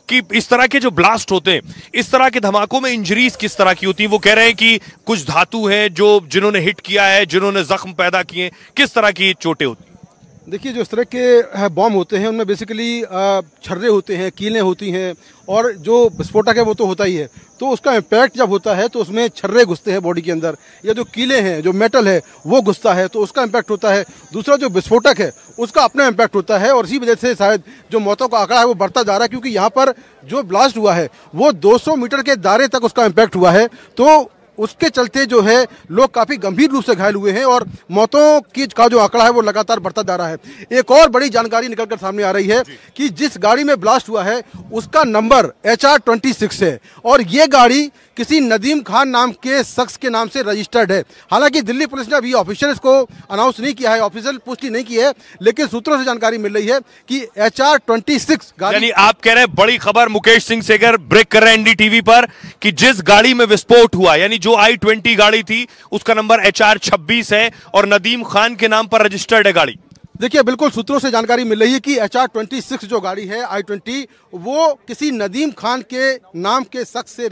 कि इस तरह के जो ब्लास्ट होते हैं, इस तरह के धमाकों में इंजरीज किस तरह की होती है? वो कह रहे हैं कि कुछ धातु हैं जो जिन्होंने हिट किया है, जिन्होंने जख्म पैदा किए, किस तरह की चोटें होती हैं? देखिए, जो इस तरह के बॉम्ब होते हैं उनमें बेसिकली छर्रे होते हैं, कीलें होती हैं, और जो विस्फोटक है वो तो होता ही है। तो उसका इम्पैक्ट जब होता है तो उसमें छर्रे घुसते हैं बॉडी के अंदर, या जो कीले हैं, जो मेटल है वो घुसता है, तो उसका इम्पैक्ट होता है। दूसरा जो विस्फोटक है उसका अपना इम्पैक्ट होता है, और इसी वजह से शायद जो मौतों का आंकड़ा है वो बढ़ता जा रहा है, क्योंकि यहाँ पर जो ब्लास्ट हुआ है वो 200 मीटर के दायरे तक उसका इम्पैक्ट हुआ है। तो उसके चलते जो है लोग काफ़ी गंभीर रूप से घायल हुए हैं, और मौतों की का जो आंकड़ा है वो लगातार बढ़ता जा रहा है। एक और बड़ी जानकारी निकलकर सामने आ रही है कि जिस गाड़ी में ब्लास्ट हुआ है उसका नंबर HR-26 है, और ये गाड़ी किसी नदीम खान नाम के शख्स के नाम से रजिस्टर्ड है। हालांकि दिल्ली पुलिस ने अभी ऑफिशियल इसको अनाउंस नहीं किया है, ऑफिशियल पुष्टि नहीं की है, लेकिन सूत्रों से जानकारी मिल रही है कि HR-26 गाड़ी, यानी आप कह रहे हैं बड़ी खबर मुकेश सिंह सेगर ब्रेक कर रहे हैं NDTV पर कि जिस गाड़ी में विस्फोट हुआ, यानी जो I-20 गाड़ी थी, उसका नंबर HR-26 है और नदीम खान के नाम पर रजिस्टर्ड है गाड़ी। देखिए, बिल्कुल सूत्रों से जानकारी मिल रही है कि HR-26 जो गाड़ी है I-20 वो किसी नदीम खान के नाम के शख्स से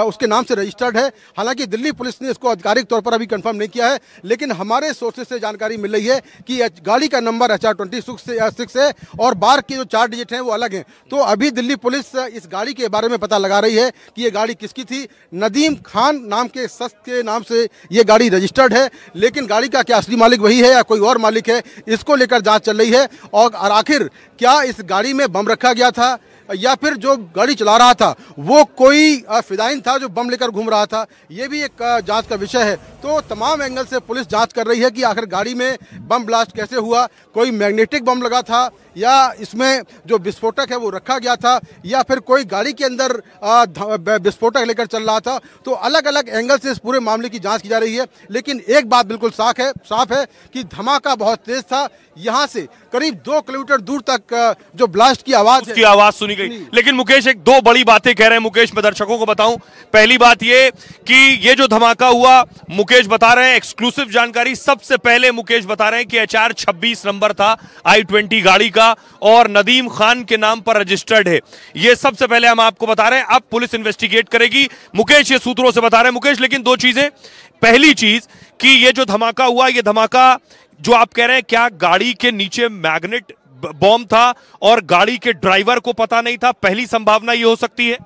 उसके नाम से रजिस्टर्ड है। हालांकि दिल्ली पुलिस ने इसको आधिकारिक तौर पर अभी कंफर्म नहीं किया है, लेकिन हमारे सोर्सेज से जानकारी मिल रही है कि गाड़ी का नंबर HR-26 है और बार के जो 4 डिजिट हैं वो अलग हैं। तो अभी दिल्ली पुलिस इस गाड़ी के बारे में पता लगा रही है कि ये गाड़ी किसकी थी। नदीम खान नाम के शख्स के नाम से ये गाड़ी रजिस्टर्ड है, लेकिन गाड़ी का क्या असली मालिक वही है या कोई और मालिक है, इसको लेकर जांच चल रही है। और आखिर क्या इस गाड़ी में बम रखा गया था, या फिर जो गाड़ी चला रहा था वो कोई फिदाइन था जो बम लेकर घूम रहा था, ये भी एक जांच का विषय है। तो तमाम एंगल से पुलिस जांच कर रही है कि आखिर गाड़ी में बम ब्लास्ट कैसे हुआ, कोई मैग्नेटिक बम लगा था, या इसमें जो विस्फोटक है वो रखा गया था, या फिर कोई गाड़ी के अंदर विस्फोटक लेकर चल रहा था। तो अलग अलग एंगल से इस पूरे मामले की जांच की जा रही है, लेकिन एक बात बिल्कुल साफ है कि धमाका बहुत तेज था। यहाँ से करीब 2 किलोमीटर दूर तक जो ब्लास्ट की आवाज सुनी गई। लेकिन मुकेश, एक दो बड़ी बातें कह रहे हैं मुकेश, मैं दर्शकों को बताऊं। पहली बात ये कि ये जो धमाका हुआ, मुकेश बता रहे हैं एक्सक्लूसिव जानकारी, सबसे पहले मुकेश बता रहे हैं कि HR-26 नंबर था I-20 गाड़ी का और नदीम खान के नाम पर रजिस्टर्ड है। ये सबसे पहले हम आपको बता रहे हैं, अब पुलिस इन्वेस्टिगेट करेगी। मुकेश ये सूत्रों से बता रहे हैं। मुकेश, लेकिन दो चीजें, पहली चीज कि ये जो धमाका हुआ, ये धमाका जो आप कह रहे हैं, क्या गाड़ी के नीचे मैग्नेट बॉम्ब था और गाड़ी के ड्राइवर को पता नहीं था? पहली संभावना ये हो सकती है।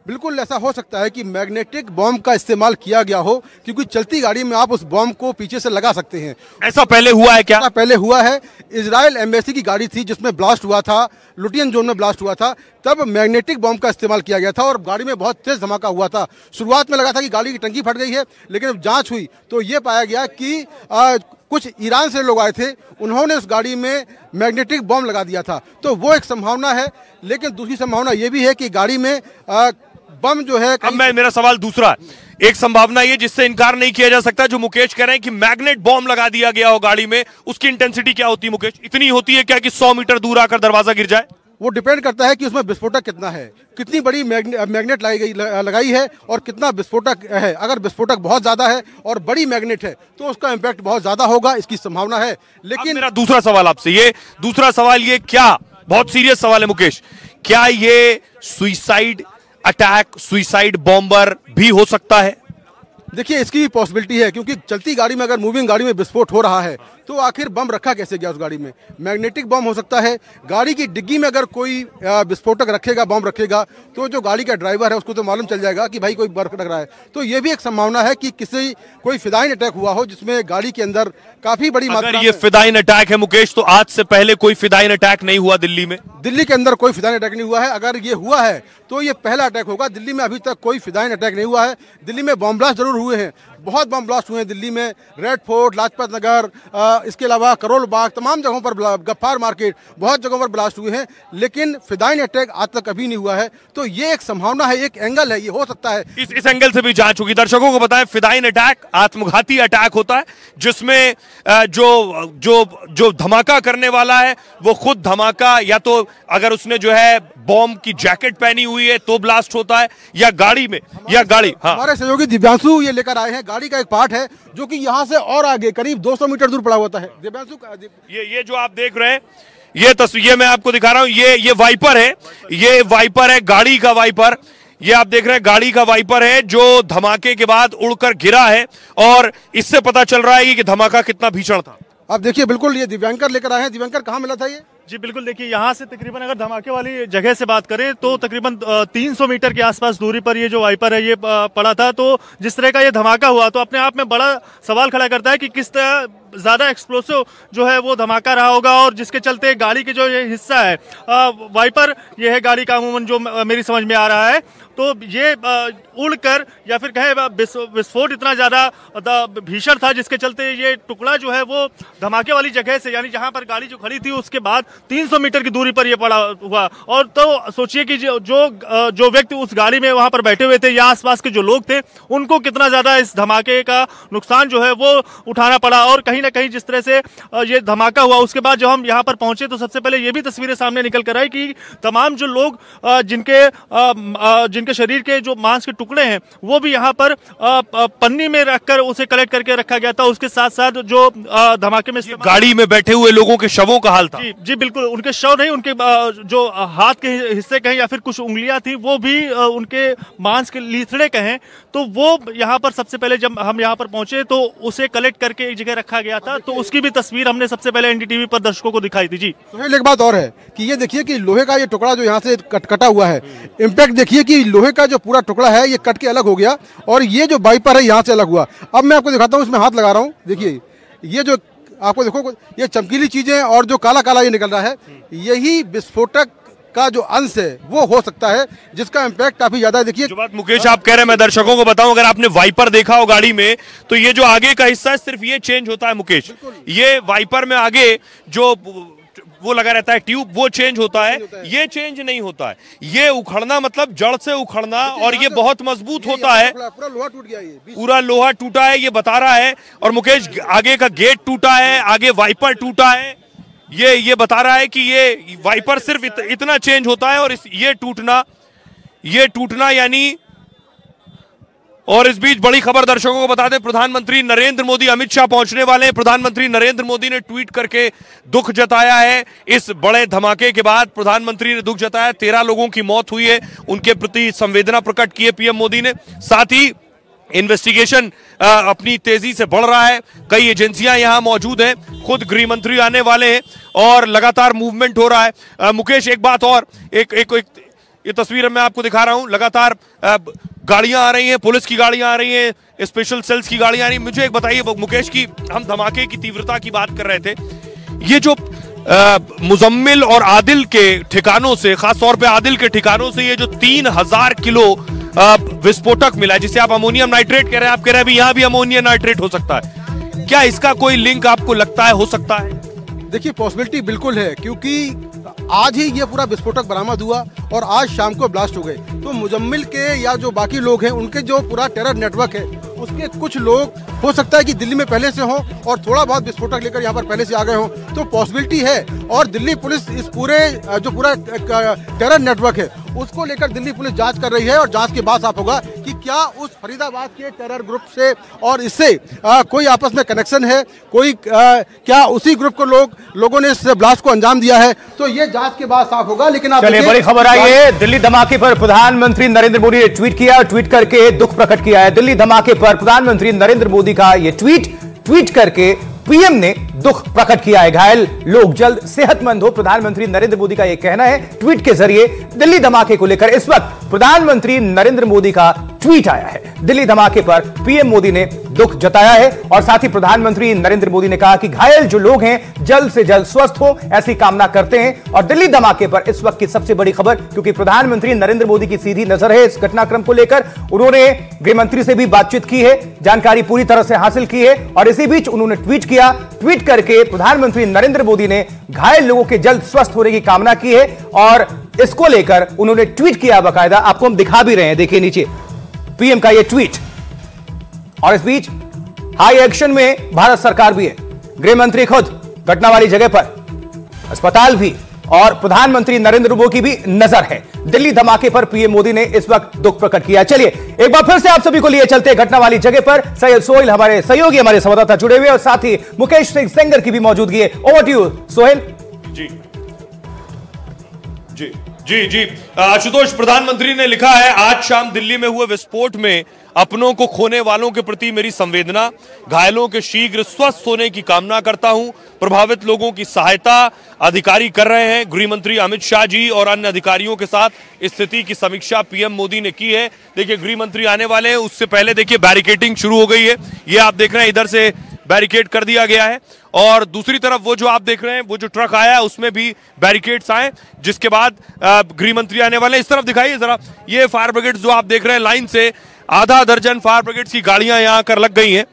बिल्कुल ऐसा हो सकता है कि मैग्नेटिक बॉम्ब का इस्तेमाल किया गया हो, क्योंकि चलती गाड़ी में आप उस बॉम्ब को पीछे से लगा सकते हैं। ऐसा पहले हुआ है क्या? ऐसा पहले हुआ है। इजराइल एम्बेसी की गाड़ी थी जिसमें ब्लास्ट हुआ था, लुटियन जोन में ब्लास्ट हुआ था, तब मैग्नेटिक बॉम्ब का इस्तेमाल किया गया था और गाड़ी में बहुत तेज धमाका हुआ था। शुरुआत में लगा था कि गाड़ी की टंकी फट गई है, लेकिन जब जांच हुई तो ये पाया गया कि कुछ ईरान से लोग आए थे, उन्होंने उस गाड़ी में मैग्नेटिक बॉम्ब लगा दिया था। तो वो एक संभावना है, लेकिन दूसरी संभावना ये भी है कि गाड़ी में बम जो है। अब मेरा सवाल दूसरा है। एक संभावना ये जिससे इनकार नहीं किया जा सकता, जो मुकेश कह रहे हैं कि मैग्नेट बॉम्ब लगा दिया गया हो गाड़ी में, उसकी इंटेंसिटी क्या होती है मुकेश? इतनी होती है क्या कि 100 मीटर दूर आकर दरवाजा गिर जाए? वो डिपेंड करता है कि उसमें विस्फोटक कितना है, कितनी बड़ी मैग्नेट लगाई है और कितना विस्फोटक है। अगर विस्फोटक बहुत ज्यादा है और बड़ी मैग्नेट है तो उसका इम्पैक्ट बहुत ज्यादा होगा, इसकी संभावना है। लेकिन मेरा दूसरा सवाल आपसे, ये दूसरा सवाल, ये क्या बहुत सीरियस सवाल है मुकेश, क्या ये सुइसाइड अटैक, सुइसाइड बॉम्बर भी हो सकता है? देखिए, इसकी पॉसिबिलिटी है, क्योंकि चलती गाड़ी में अगर मूविंग गाड़ी में विस्फोट हो रहा है तो आखिर बम रखा कैसे गया उस गाड़ी में? मैग्नेटिक बम हो सकता है। गाड़ी की डिग्गी में अगर कोई विस्फोटक रखेगा, बम रखेगा, तो जो गाड़ी का ड्राइवर है उसको तो मालूम चल जाएगा कि भाई कोई बर्फ रख रहा है। तो ये भी एक संभावना है कि कोई फिदाइन अटैक हुआ हो जिसमें गाड़ी के अंदर काफी बड़ी मात्रा। अगर ये फिदाइन अटैक है मुकेश, तो आज से पहले कोई फिदाइन अटैक नहीं हुआ दिल्ली में? दिल्ली के अंदर कोई फिदाइन अटैक नहीं हुआ है। अगर ये हुआ है तो ये पहला अटैक होगा। दिल्ली में अभी तक कोई फिदाइन अटैक नहीं हुआ है। दिल्ली में बम ब्लास्ट जरूर हुए हैं, बहुत बम ब्लास्ट हुए हैं दिल्ली में, रेड फोर्ट, लाजपत नगर, इसके अलावा करोल बाग, तमाम जगहों पर, गफ्फार मार्केट, बहुत जगहों पर ब्लास्ट हुए हैं, लेकिन फिदाइन अटैक आज तक कभी नहीं हुआ है। तो ये एक संभावना है, एक एंगल है, ये हो सकता है। इस एंगल से भी जांच होगी। दर्शकों को बताएं, फिदाइन अटैक आत्मघाती अटैक होता है जिसमें जो धमाका करने वाला है वो खुद धमाका, या तो अगर उसने जो है बॉम्ब की जैकेट पहनी हुई है तो ब्लास्ट होता है, या गाड़ी में, या गाड़ी। हाँ, हमारे सहयोगी दिव्यांशु ये लेकर आए हैं। गाड़ी का एक पार्ट है जो कि यहाँ से और आगे करीब 200 मीटर दूर पड़ा हुआ है। दिव्यांशु, ये जो आप देख रहे हैं, ये तस्वीर मैं आपको दिखा रहा हूं, ये वाइपर है, ये वाइपर है, गाड़ी का वाइपर। ये आप देख रहे हैं गाड़ी का वाइपर है जो धमाके के बाद उड़कर गिरा है, और इससे पता चल रहा है कि धमाका कितना भीषण था। आप देखिए, बिल्कुल ये दिव्यांकर लेकर आए हैं। दिव्यांकर, कहाँ मिला था ये? जी बिल्कुल, देखिए यहाँ से तकरीबन अगर धमाके वाली जगह से बात करें तो तकरीबन 300 मीटर के आसपास दूरी पर ये जो वाइपर है ये पड़ा था। तो जिस तरह का ये धमाका हुआ तो अपने आप में बड़ा सवाल खड़ा करता है कि किस तरह ज़्यादा एक्सप्लोसिव जो है वो धमाका रहा होगा, और जिसके चलते गाड़ी के जो ये हिस्सा है वाइपर, ये है गाड़ी का अमूमन जो मेरी समझ में आ रहा है, तो ये उड़कर या फिर कहें विस्फोट इतना ज़्यादा भीषण था जिसके चलते ये टुकड़ा जो है वो धमाके वाली जगह से, यानी जहां पर गाड़ी जो खड़ी थी उसके बाद 300 मीटर की दूरी पर ये पड़ा हुआ। और तो सोचिए कि जो व्यक्ति उस गाड़ी में वहां पर बैठे हुए थे या आसपास के जो लोग थे उनको कितना ज़्यादा इस धमाके का नुकसान जो है वो उठाना पड़ा। और कहीं ना कहीं जिस तरह से ये धमाका हुआ उसके बाद जब हम यहाँ पर पहुंचे तो सबसे पहले ये भी तस्वीरें सामने निकल कर आई कि तमाम जो लोग जिनके शरीर के जो मांस के टुकड़े हैं वो भी यहाँ पर पन्नी में रखकर उसे कलेक्ट करके रखा गया था। उसके साथ साथ जो धमाके में गाड़ी में बैठे हुए लोगों के शवों का हाल था। जी बिल्कुल, उनके शव नहीं, उनके जो हाथ के हिस्से कहें या फिर कुछ उंगलियां थी वो भी उनके मांस के लीथड़े कहें, तो वो यहाँ पर सबसे पहले जब हम यहाँ पर पहुंचे तो उसे कलेक्ट करके एक जगह रखा गया था। तो उसकी भी तस्वीर हमने सबसे पहले एनडीटीवी पर दर्शकों को दिखाई थी। जी तो एक बात और है कि ये देखिए कि लोहे का ये टुकड़ा जो यहाँ से कटा हुआ है, इम्पैक्ट देखिए कि लोहे का जो पूरा टुकड़ा है ये कट के अलग हो गया, और ये जो वाइपर है यहाँ से अलग हुआ। अब मैं आपको दिखाता हूँ, इसमें हाथ लगा रहा हूँ, देखिए ये जो आपको देखो ये चमकीली चीजें और जो काला काला ये निकल रहा है, यही विस्फोटक का जो अंश है वो हो सकता है जिसका इम्पैक्ट काफी ज्यादा है। देखिए जो बात मुकेश आप कह रहे हैं मैं दर्शकों को बताऊं, अगर आपने वाइपर देखा हो गाड़ी में तो ये जो आगे का हिस्सा है सिर्फ ये चेंज होता है मुकेश। ये वाइपर में आगे जो वो लगा रहता है ट्यूब, वो चेंज होता है, ये चेंज नहीं होता है। ये उखड़ना मतलब जड़ से उखड़ना, और ये बहुत मजबूत होता है। पूरा लोहा टूट गया, ये पूरा लोहा टूटा है ये बता रहा है। और मुकेश आगे का गेट टूटा है, आगे वाइपर टूटा है, ये बता रहा है कि ये वाइपर सिर्फ इतना चेंज होता है। और ये टूटना यानी। और इस बीच बड़ी खबर दर्शकों को बता दें, प्रधानमंत्री नरेंद्र मोदी अमित शाह पहुंचने वाले हैं। प्रधानमंत्री नरेंद्र मोदी ने ट्वीट करके दुख जताया है इस बड़े धमाके के बाद। प्रधानमंत्री ने दुख जताया, 13 लोगों की मौत हुई है, उनके प्रति संवेदना प्रकट की है पीएम मोदी ने। साथ ही इन्वेस्टिगेशन अपनी तेजी से बढ़ रहा है, कई एजेंसियां यहां मौजूद हैं, खुद गृह मंत्री आने वाले हैं और लगातार मूवमेंट हो रहा है। मुकेश एक बात और, एक ये तस्वीर मैं आपको दिखा रहा हूं, लगातार गाड़ियां आ रही हैं, पुलिस की गाड़ियां आ रही हैं, स्पेशल सेल्स की गाड़ियां आ रही हैं। मुझे एक बताइए मुकेश की, हम धमाके की तीव्रता की बात कर रहे थे, ये जो मुजम्मिल और आदिल के ठिकानों से, खासतौर पे आदिल के ठिकानों से ये जो 3000 किलो विस्फोटक मिला है, जिसे आप अमोनियम नाइट्रेट कह रहे हैं, आप कह रहे हैं यहाँ भी अमोनियम नाइट्रेट हो सकता है, क्या इसका कोई लिंक आपको लगता है हो सकता है? देखिए पॉसिबिलिटी बिल्कुल है, क्योंकि आज ही ये पूरा विस्फोटक बरामद हुआ और आज शाम को ब्लास्ट हो गए। तो मुजम्मिल के या जो बाकी लोग हैं उनके जो पूरा टेरर नेटवर्क है उसके कुछ लोग हो सकता है कि दिल्ली में पहले से हों और थोड़ा बहुत विस्फोटक लेकर यहाँ पर पहले से आ गए हों, तो पॉसिबिलिटी है। और दिल्ली पुलिस इस पूरे जो पूरा टेरर नेटवर्क है उसको लेकर दिल्ली पुलिस जांच कर रही है, और जांच के बाद साफ होगा कि क्या उस फरीदाबाद के टेरर ग्रुप से और इससे कोई आपस में कनेक्शन है, कोई क्या उसी ग्रुप को लोगों ने इस ब्लास्ट को अंजाम दिया है, तो ये जांच के बाद साफ होगा। लेकिन आप चलिए बड़ी खबर आई है, दिल्ली धमाके पर प्रधानमंत्री नरेंद्र मोदी ने ट्वीट किया, ट्वीट करके दुख प्रकट किया है। दिल्ली धमाके पर प्रधानमंत्री नरेंद्र मोदी का यह ट्वीट करके पीएम ने दुख प्रकट किया है। घायल लोग जल्द सेहतमंद हो, प्रधानमंत्री नरेंद्र मोदी का यह कहना है। ट्वीट के जरिए दिल्ली धमाके को लेकर इस वक्त प्रधानमंत्री नरेंद्र मोदी का ट्वीट आया है। दिल्ली धमाके पर पीएम मोदी ने दुख जताया है और साथ ही प्रधानमंत्री नरेंद्र मोदी ने कहा कि घायल जो लोग हैं जल्द से जल्द स्वस्थ हो, ऐसी कामना करते हैं। और दिल्ली धमाके पर इस वक्त की सबसे बड़ी खबर, क्योंकि प्रधानमंत्री नरेंद्र मोदी की सीधी नजर है इस घटनाक्रम को लेकर, उन्होंने गृह मंत्री से भी बातचीत की है, जानकारी पूरी तरह से हासिल की है और इसी बीच उन्होंने ट्वीट किया। ट्वीट करके प्रधानमंत्री नरेंद्र मोदी ने घायल लोगों के जल्द स्वस्थ होने की कामना की है और इसको लेकर उन्होंने ट्वीट किया बाकायदा, आपको हम दिखा भी रहे हैं, देखिए नीचे पीएम का यह ट्वीट। और इस बीच हाई एक्शन में भारत सरकार भी है, गृह मंत्री खुद घटना वाली जगह पर, अस्पताल भी, और प्रधानमंत्री नरेंद्र मोदी की भी नजर है। दिल्ली धमाके पर पीएम मोदी ने इस वक्त दुख प्रकट किया। चलिए एक बार फिर से आप सभी को लिए चलते घटना वाली जगह पर। सैयद सोहेल हमारे सहयोगी, हमारे संवाददाता जुड़े हुए और साथ ही मुकेश सिंह सेंगर की भी मौजूदगी है। Over to you Sohail. जी जी जी आशुतोष, प्रधानमंत्री ने लिखा है आज शाम दिल्ली में हुए विस्फोट में अपनों को खोने वालों के प्रति मेरी संवेदना, घायलों के शीघ्र स्वस्थ होने की कामना करता हूं, प्रभावित लोगों की सहायता अधिकारी कर रहे हैं। गृह मंत्री अमित शाह जी और अन्य अधिकारियों के साथ स्थिति की समीक्षा पीएम मोदी ने की है। देखिए गृह मंत्री आने वाले हैं, उससे पहले देखिए बैरिकेडिंग शुरू हो गई है। ये आप देख रहे हैं इधर से बैरिकेड कर दिया गया है और दूसरी तरफ वो जो आप देख रहे हैं वो जो ट्रक आया है उसमें भी बैरिकेड्स आए, जिसके बाद गृह मंत्री आने वाले हैं। इस तरफ दिखाइए जरा, ये फायर ब्रिगेड जो आप देख रहे हैं लाइन से आधा दर्जन फायर ब्रिगेड की गाड़ियां यहां आकर लग गई हैं।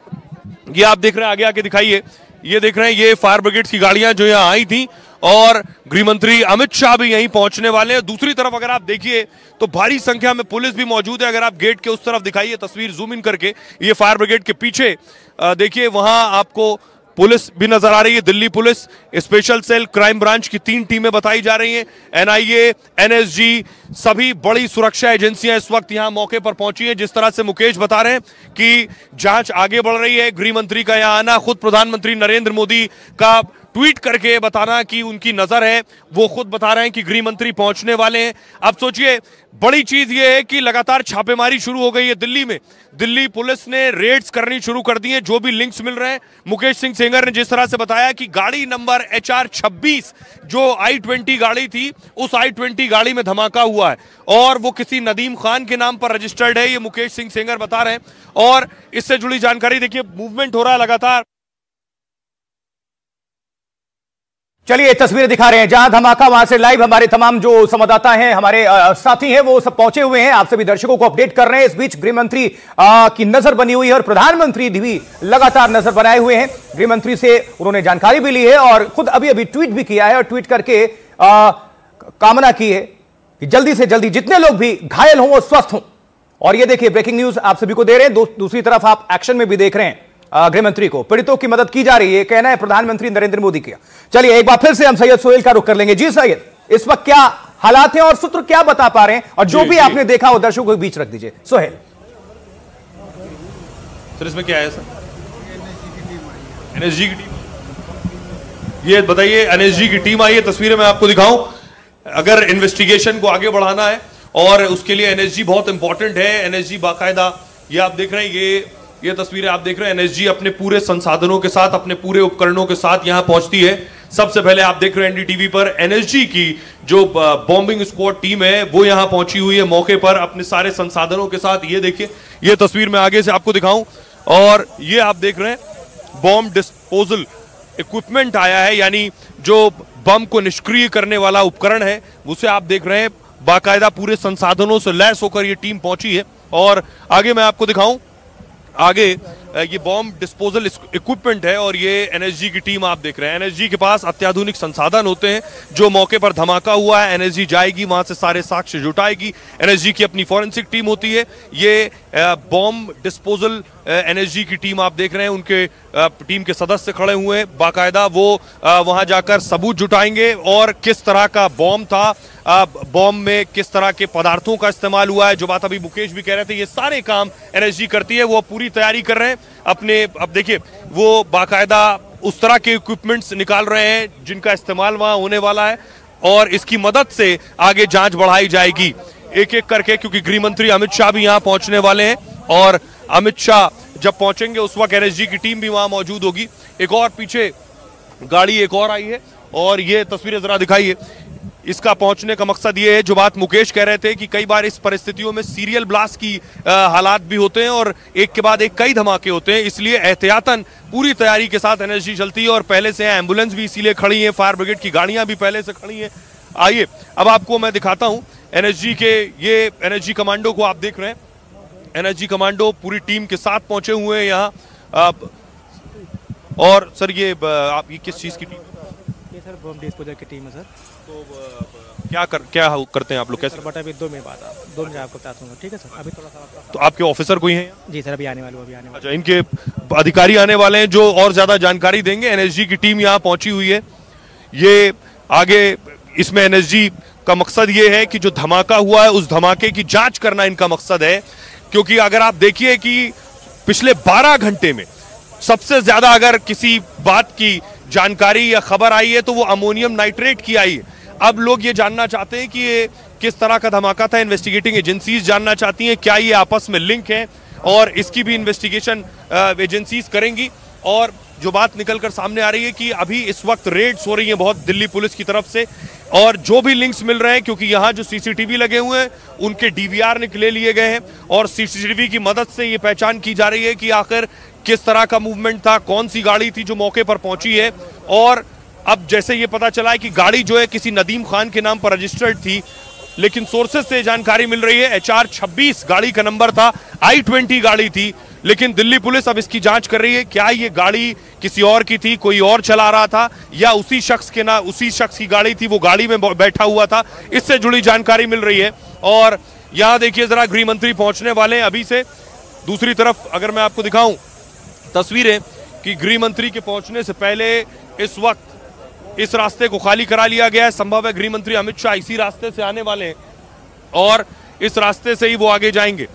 ये आप देख रहे हैं, आगे आके दिखाइए, ये देख रहे हैं ये फायर ब्रिगेड की गाड़ियां जो यहां आई थी और गृह मंत्री अमित शाह भी यहीं पहुंचने वाले हैं। दूसरी तरफ अगर आप देखिए तो भारी संख्या में पुलिस भी मौजूद है। अगर आप गेट के उस तरफ दिखाइए तस्वीर जूम इन करके, ये फायर ब्रिगेड के पीछे देखिए वहां आपको पुलिस भी नजर आ रही है। Delhi police special cell crime branch की 3 टीमें बताई जा रही हैं। एनआईए, एनएसजी, सभी बड़ी सुरक्षा एजेंसियां इस वक्त यहां मौके पर पहुंची हैं। जिस तरह से मुकेश बता रहे हैं कि जांच आगे बढ़ रही है, गृह मंत्री का यहां आना, खुद प्रधानमंत्री नरेंद्र मोदी का ट्वीट करके बताना कि उनकी नजर है, वो खुद बता रहे हैं कि गृह मंत्री पहुंचने वाले हैं। अब सोचिए बड़ी चीज ये है कि लगातार छापेमारी शुरू हो गई है दिल्ली में। दिल्ली पुलिस ने रेड्स करनी शुरू कर दी है। जो भी लिंक्स मिल रहे हैं, मुकेश सिंह सेंगर ने जिस तरह से बताया कि गाड़ी नंबर HR 26 जो I-20 गाड़ी थी, उस I-20 गाड़ी में धमाका हुआ है और वो किसी नदीम खान के नाम पर रजिस्टर्ड है, ये मुकेश सिंह सेंगर बता रहे हैं। और इससे जुड़ी जानकारी देखिए, मूवमेंट हो रहा है लगातार। चलिए तस्वीरें दिखा रहे हैं जहां धमाका, वहां से लाइव हमारे तमाम जो संवाददाता हैं, हमारे साथी हैं, वो सब पहुंचे हुए हैं, आप सभी दर्शकों को अपडेट कर रहे हैं। इस बीच गृह मंत्री की नजर बनी हुई है और प्रधानमंत्री भी लगातार नजर बनाए हुए हैं। गृह मंत्री से उन्होंने जानकारी भी ली है और खुद अभी अभी ट्वीट भी किया है और ट्वीट करके कामना की है कि जल्दी से जल्दी जितने लोग भी घायल हों वो स्वस्थ हों। और ये देखिए ब्रेकिंग न्यूज आप सभी को दे रहे हैं। दूसरी तरफ आप एक्शन में भी देख रहे हैं, गृह मंत्री को पीड़ितों की मदद की जा रही है, कहना है प्रधानमंत्री नरेंद्र मोदी का। चलिए एक बार फिर से हम सैयद सोहेल का रुख कर लेंगे। जी सैयद, इस वक्त क्या हालात हैं और सूत्र क्या बता पा रहे हैं और जो भी आपने देखा वो दर्शकों के बीच रख दीजिए। सोहेल सर, इसमें क्या है सर? एनएसजी की टीम, ये बताइए एनएसजी की टीम आई है, तस्वीरें मैं आपको दिखाऊं। अगर इन्वेस्टिगेशन को आगे बढ़ाना है और उसके लिए एनएसजी बहुत इंपॉर्टेंट है। एनएसजी बाकायदा, ये आप देख रहे हैं, ये तस्वीरें आप देख रहे हैं, एनएसजी अपने पूरे संसाधनों के साथ, अपने पूरे उपकरणों के साथ यहां पहुंचती है। सबसे पहले आप देख रहे हैं एनडीटीवी पर एनएसजी की जो बॉम्बिंग स्क्वाड टीम है वो यहां पहुंची हुई है मौके पर अपने सारे संसाधनों के साथ। ये देखिए, ये तस्वीर मैं आगे से आपको दिखाऊं और ये आप देख रहे हैं बॉम्ब डिस्पोजल इक्विपमेंट आया है, यानी जो बम को निष्क्रिय करने वाला उपकरण है उसे आप देख रहे हैं। बाकायदा पूरे संसाधनों से लैस होकर ये टीम पहुंची है। और आगे मैं आपको दिखाऊं, आगे ये बॉम्ब डिस्पोजल इक्विपमेंट है और ये एनएसजी की टीम आप देख रहे हैं। एनएसजी के पास अत्याधुनिक संसाधन होते हैं। जो मौके पर धमाका हुआ है एनएसजी जाएगी, वहां से सारे साक्ष्य जुटाएगी। एनएसजी की अपनी फॉरेंसिक टीम होती है। ये बॉम्ब डिस्पोजल एनएसजी की टीम आप देख रहे हैं, उनके टीम के सदस्य खड़े हुए हैं। बाकायदा वो वहां जाकर सबूत जुटाएंगे और किस तरह का बॉम्ब था, बॉम्ब में किस तरह के पदार्थों का इस्तेमाल हुआ है, जो बात अभी मुकेश भी कह रहे थे, ये सारे काम एनएसजी करती है। वो पूरी तैयारी कर रहे हैं अपने। अब देखिए वो बाकायदा उस तरह के इक्विपमेंट्स निकाल रहे हैं जिनका इस्तेमाल वहां होने वाला है और इसकी मदद से आगे जांच बढ़ाई जाएगी एक एक करके, क्योंकि गृह मंत्री अमित शाह भी यहां पहुंचने वाले हैं और अमित शाह जब पहुंचेंगे उस वक्त एनएसजी की टीम भी वहां मौजूद होगी। एक और पीछे गाड़ी एक और आई है और ये तस्वीरें जरा दिखाइए। इसका पहुंचने का मकसद ये है, जो बात मुकेश कह रहे थे कि कई बार इस परिस्थितियों में सीरियल ब्लास्ट की हालात भी होते हैं और एक के बाद एक कई धमाके होते हैं, इसलिए एहतियातन पूरी तैयारी के साथ एनएसजी चलती है और पहले से एम्बुलेंस भी इसीलिए खड़ी है, फायर ब्रिगेड की गाड़ियां भी पहले से खड़ी हैं। आइए अब आपको मैं दिखाता हूं एनएसजी के, ये एनएसजी कमांडो को आप देख रहे हैं। एनएसजी कमांडो पूरी टीम के साथ पहुंचे हुए हैं यहाँ। और सर ये आप ये किस चीज की टीम? ये सर बम डिस्पोजल की टीम है सर। तो क्या करते हैं आप लोग? कैसे? बट अभी 2 मिनट बाद 2 मिनट आपको बताता हूँ, ठीक है सर? अभी थोड़ा सा तो आपके ऑफिसर कोई हैं? जी सर, अभी आने वाले, अभी आने वाले। अच्छा, इनके अधिकारी आने वाले हैं जो और ज्यादा जानकारी देंगे। एनएसजी की टीम यहाँ पहुंची हुई है। ये आगे इसमें एनएसजी का मकसद ये है कि जो धमाका हुआ है उस धमाके की जांच करना इनका मकसद है, क्योंकि अगर आप देखिए कि पिछले 12 घंटे में सबसे ज्यादा अगर किसी बात की जानकारी या खबर आई है तो वो अमोनियम नाइट्रेट की आई है। अब लोग ये जानना चाहते हैं कि ये किस तरह का धमाका था। इन्वेस्टिगेटिंग एजेंसीज जानना चाहती हैं क्या ये आपस में लिंक है, और इसकी भी इन्वेस्टिगेशन एजेंसीज करेंगी। और जो बात निकलकर सामने आ रही है कि अभी इस वक्त रेड्स हो रही हैं बहुत दिल्ली पुलिस की तरफ से, और जो भी लिंक्स मिल रहे हैं, क्योंकि यहाँ जो सीसीटीवी लगे हुए हैं उनके डीवीआर निकले लिए गए हैं, और सीसीटीवी की मदद से ये पहचान की जा रही है कि आखिर किस तरह का मूवमेंट था, कौन सी गाड़ी थी जो मौके पर पहुंची है। और अब जैसे ये पता चला है कि गाड़ी जो है किसी नदीम खान के नाम पर रजिस्टर्ड थी, लेकिन सोर्सेज से जानकारी मिल रही है HR 26 गाड़ी का नंबर था, I-20 गाड़ी थी। लेकिन दिल्ली पुलिस अब इसकी जांच कर रही है क्या ये गाड़ी किसी और की थी, कोई और चला रहा था, या उसी शख्स की गाड़ी थी, वो गाड़ी में बैठा हुआ था। इससे जुड़ी जानकारी मिल रही है। और यहां देखिए जरा गृह मंत्री पहुंचने वाले हैं अभी से। दूसरी तरफ अगर मैं आपको दिखाऊं तस्वीरें कि गृह मंत्री के पहुंचने से पहले इस वक्त इस रास्ते को खाली करा लिया गया है। संभव है गृह मंत्री अमित शाह इसी रास्ते से आने वाले हैं और इस रास्ते से ही वो आगे जाएंगे।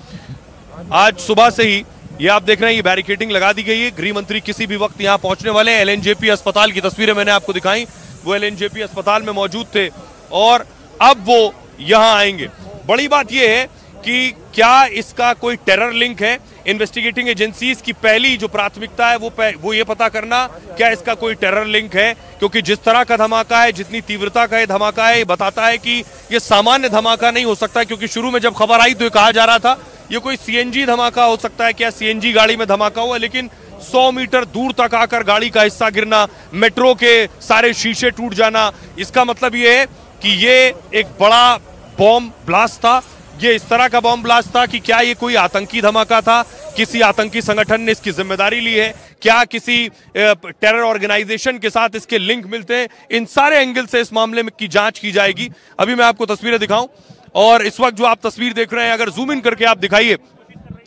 आज सुबह से ही ये आप देख रहे हैं, ये बैरिकेडिंग लगा दी गई है। गृह मंत्री किसी भी वक्त यहां पहुंचने वाले हैं। LNJP अस्पताल की तस्वीरें मैंने आपको दिखाई, वो LNJP अस्पताल में मौजूद थे और अब वो यहां आएंगे। बड़ी बात यह है कि क्या इसका कोई टेरर लिंक है। इन्वेस्टिगेटिंग एजेंसीज की पहली जो प्राथमिकता है वो ये पता करना क्या इसका कोई टेरर लिंक है, क्योंकि जिस तरह का धमाका है, जितनी तीव्रता का ये धमाका है, ये बताता है कि ये सामान्य धमाका नहीं हो सकता। क्योंकि शुरू में जब खबर आई तो ये कहा जा रहा था ये कोई CNG धमाका हो सकता है, क्या CNG गाड़ी में धमाका हुआ, लेकिन 100 मीटर दूर तक आकर गाड़ी का हिस्सा गिरना, मेट्रो के सारे शीशे टूट जाना, इसका मतलब ये है कि ये एक बड़ा बॉम्ब ब्लास्ट था। ये इस तरह का बॉम्ब ब्लास्ट था कि क्या ये कोई आतंकी धमाका था, किसी आतंकी संगठन ने इसकी जिम्मेदारी ली है, क्या किसी टेरर ऑर्गेनाइजेशन के साथ इसके लिंक मिलते हैं। इन सारे एंगल से इस मामले में की जांच की जाएगी। अभी मैं आपको तस्वीरें दिखाऊं, और इस वक्त जो आप तस्वीर देख रहे हैं, अगर जूम इन करके आप दिखाइए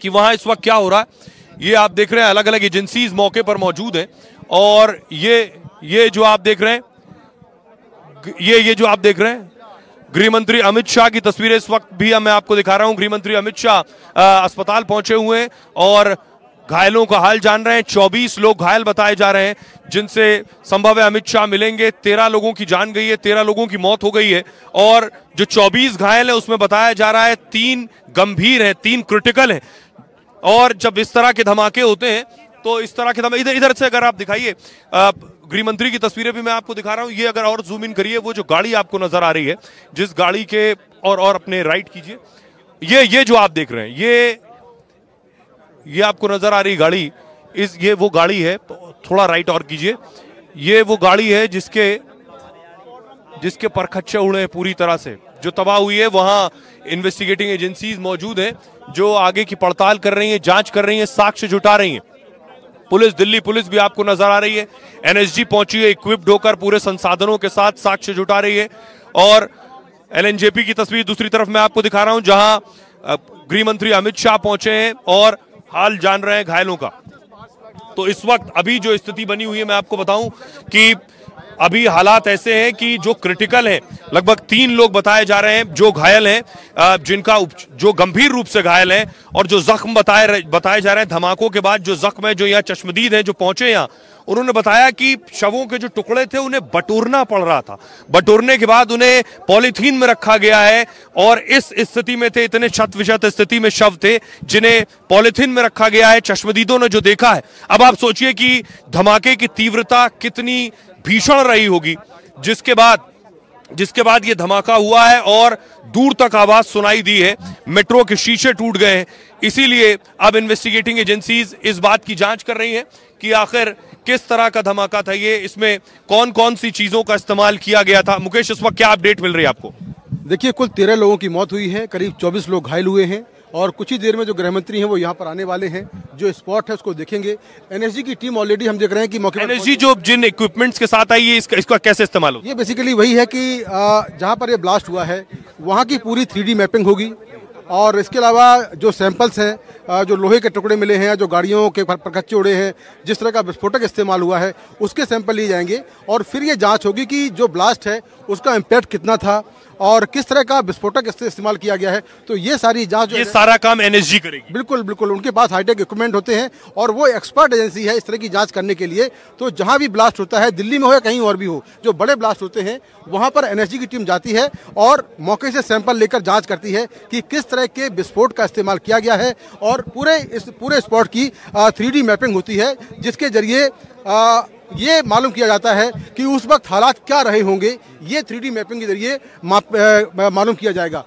कि वहां इस वक्त क्या हो रहा है। ये आप देख रहे हैं अलग अलग एजेंसीज मौके पर मौजूद हैं, और ये जो आप देख रहे हैं, ये जो आप देख रहे हैं गृह मंत्री अमित शाह की तस्वीरें इस वक्त भी मैं आपको दिखा रहा हूं। गृह मंत्री अमित शाह अस्पताल पहुंचे हुए हैं और घायलों का हाल जान रहे हैं। 24 लोग घायल बताए जा रहे हैं, जिनसे संभव है अमित शाह मिलेंगे। 13 लोगों की जान गई है, 13 लोगों की मौत हो गई है, और जो 24 घायल है उसमें बताया जा रहा है 3 गंभीर हैं, 3 क्रिटिकल हैं। और जब इस तरह के धमाके होते हैं तो इस तरह के इधर से अगर आप दिखाइए, गृह मंत्री की तस्वीरें भी मैं आपको दिखा रहा हूं। ये अगर और जूम इन करिए, वो जो गाड़ी आपको नजर आ रही है, जिस गाड़ी के और अपने राइट कीजिए, ये जो आप देख रहे हैं, ये आपको नजर आ रही गाड़ी, ये वो गाड़ी है। थोड़ा राइट और कीजिए, ये वो गाड़ी है जिसके परखच्चे उड़े हैं पूरी तरह से, जो तबाह हुई है। वहां इन्वेस्टिगेटिंग एजेंसीज मौजूद हैं जो आगे की पड़ताल कर रही हैं, जांच कर रही हैं, साक्ष्य जुटा रही हैं। पुलिस, दिल्ली पुलिस भी आपको नजर आ रही है, NSG पहुंची है इक्विप्ड होकर पूरे संसाधनों के साथ, साक्ष्य जुटा रही है। और LNJP की तस्वीर दूसरी तरफ मैं आपको दिखा रहा हूं, जहां गृह मंत्री अमित शाह पहुंचे हैं और हाल जान रहे हैं घायलों का। तो इस वक्त अभी जो स्थिति बनी हुई है, मैं आपको बताऊं कि अभी हालात ऐसे हैं कि जो क्रिटिकल हैं, लगभग 3 लोग बताए जा रहे हैं जो घायल हैं, जो गंभीर रूप से घायल हैं, और जो जख्म बताए जा रहे हैं धमाकों के बाद। जो जख्म है, जो यहाँ चश्मदीद हैं, जो पहुंचे यहाँ, उन्होंने बताया कि शवों के जो टुकड़े थे उन्हें बटोरना पड़ रहा था। बटोरने के बाद उन्हें पॉलीथीन में रखा गया है, और इस स्थिति में थे, इतने शत विशत स्थिति में शव थे जिन्हें पॉलीथीन में रखा गया है। चश्मदीदों ने जो देखा है, अब आप सोचिए कि धमाके की तीव्रता कितनी भीषण रही होगी, जिसके बाद ये धमाका हुआ है और दूर तक आवाज सुनाई दी है, मेट्रो के शीशे टूट गए हैं। इसीलिए अब इन्वेस्टिगेटिंग एजेंसीज इस बात की जांच कर रही हैं कि आखिर किस तरह का धमाका था ये, इसमें कौन कौन सी चीजों का इस्तेमाल किया गया था। मुकेश, इस वक्त क्या अपडेट मिल रही है आपको? देखिए, कुल 13 लोगों की मौत हुई है, करीब 24 लोग घायल हुए हैं, और कुछ ही देर में जो गृह मंत्री हैं वो यहाँ पर आने वाले हैं, जो स्पॉट है उसको देखेंगे। NSG की टीम ऑलरेडी हम देख रहे हैं कि मौके पर NSG जो जिन इक्विपमेंट्स के साथ आई है, इसका कैसे इस्तेमाल होगा? ये बेसिकली वही है कि जहाँ पर ये ब्लास्ट हुआ है वहाँ की पूरी 3D मैपिंग होगी, और इसके अलावा जो सैंपल्स हैं, जो लोहे के टुकड़े मिले हैं, जो गाड़ियों के परखच्चे उड़े हैं, जिस तरह का विस्फोटक इस्तेमाल हुआ है, उसके सैंपल लिए जाएंगे, और फिर ये जांच होगी कि जो ब्लास्ट है उसका इम्पैक्ट कितना था, और किस तरह का विस्फोटक इससे इस्तेमाल किया गया है। तो ये सारी जांच ये सारा काम एनएसजी करेगी। बिल्कुल बिल्कुल, उनके पास हाईटेक इक्विपमेंट होते हैं और वो एक्सपर्ट एजेंसी है इस तरह की जांच करने के लिए। तो जहां भी ब्लास्ट होता है, दिल्ली में हो या कहीं और भी हो, जो बड़े ब्लास्ट होते हैं वहां पर एनएसजी की टीम जाती है और मौके से सैंपल लेकर जांच करती है कि किस तरह के विस्फोट का इस्तेमाल किया गया है। और पूरे स्पॉट की 3D मैपिंग होती है, जिसके जरिए ये मालूम किया जाता है कि उस वक्त हालात क्या रहे होंगे। ये 3D मैपिंग के जरिए मालूम किया जाएगा।